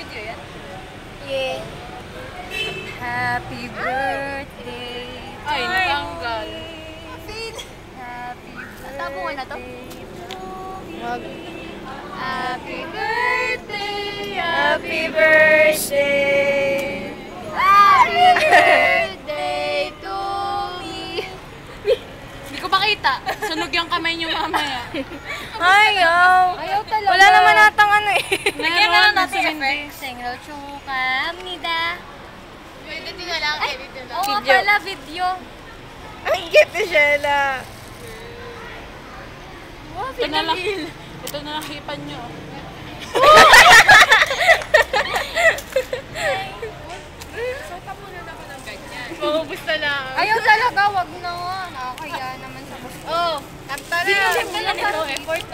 Video yan? Yeah. Happy birthday. Ay, natanggal. Happy birthday. Tapungan na to? Wag. Happy birthday, Happy birthday. happy birthday to me. Hindi ko makita. Sunog yung kamay niyo mamaya. Ayaw. Ayaw talaga. Wala naman natang ano eh. Lagyan na lang natin effects. Sengro chukamnida. Pwede din na lang, edit na lang. Oo nga Video. pala, video. Ang cute ni Shella. Wow, Ito na lang. Ito na lang hipan nyo. Sota muna naman ng ganyan. Maubos na lang. Ayaw talaga, wag na nga. Nakakaya naman sa gusto. Oh, kanta na. Video, check na lang. Effort.